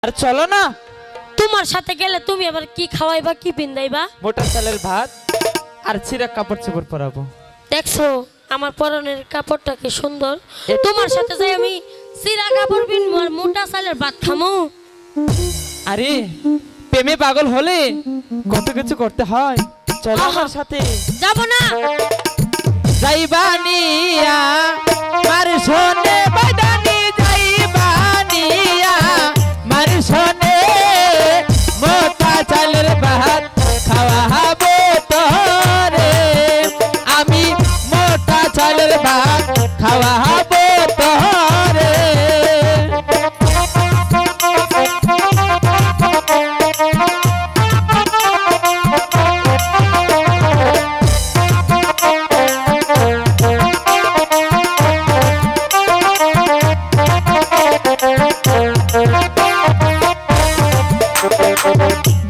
আর চলো না, তোমার সাথে গেলে তুমি আবার কি খাওয়াইবা কি পিন্দাইবা? মোটা চালের ভাত আর ছিঁড়া কাপড় চোপড় পরাবো। দেখছো আমার পরনের কাপড়টা কি সুন্দর, তোমার সাথে যাই আমি চিরা কাপড় পিনবো আর মোটা চালের ভাত খামো। আরে প্রেমে পাগল হলে কত কিছু করতে হয়, চলো আমার সাথে। যাব না। যাইবানিয়া মার শোনে বাদানি, যাইবানিয়া মার শোনে মোটা চালের ভাত খাওয়াবো তোরে, আমি মোটা চালের ভাত খাওয়াবো তোরে।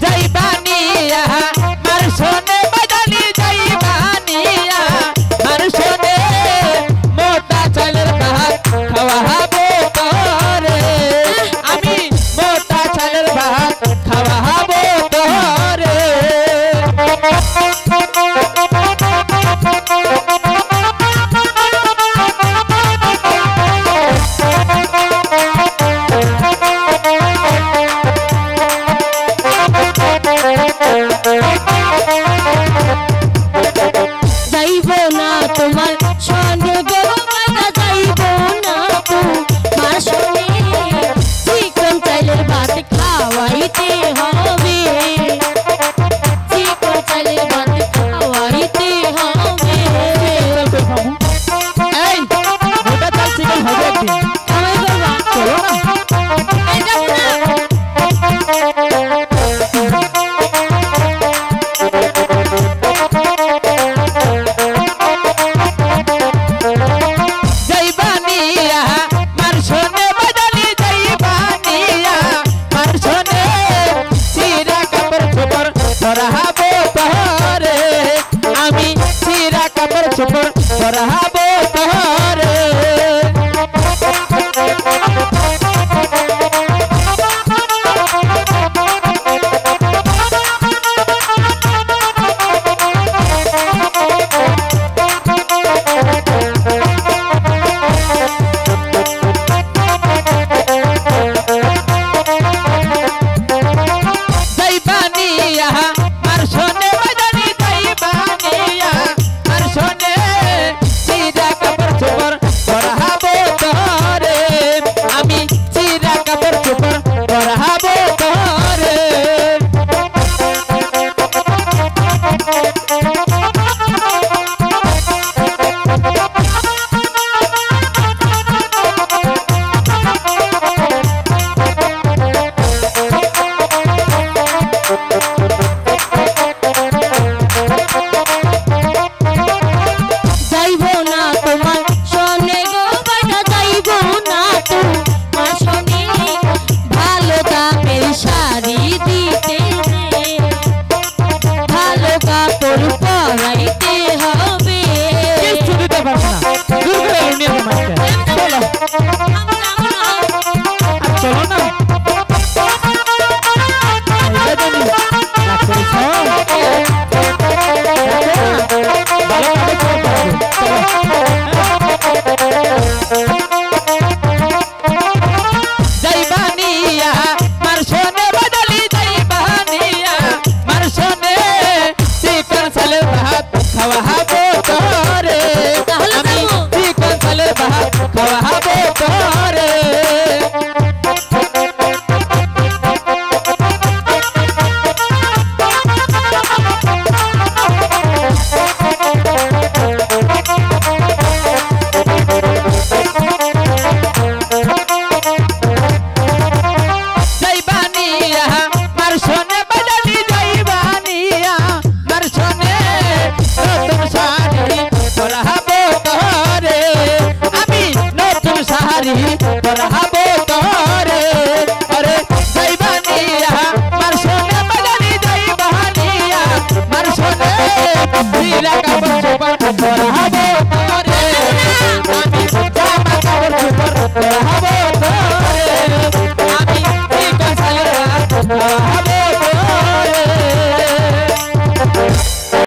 যাইবানিয়া মার শোনে বাদানি, যাইবানিয়া মার শোনে মোটা চালের ভাত খাওয়াবো তোরে, আমি মোটা চালের ভাত খাওয়াবো তোরে। যাইবো না তোমার সঙ্গে গো বাইরা, যাইবো না তোমার সঙ্গে, চিকন চালের ভাত খাওয়াইতে হবে, চিকন চালের ভাত খাওয়াইতে হবে। এই মোটা চাল চিকেন হবে একদিন, খাওয়াই বাবা, চলো না। এই যাবো না। যাইবানিয়া মার শোনে বাদানি, যাইবানিয়া মার শোনে ছিঁড়া কাপড় চোপড় পরাবো তোরে, আমি ছিঁড়া কাপড় চোপড় পরাবো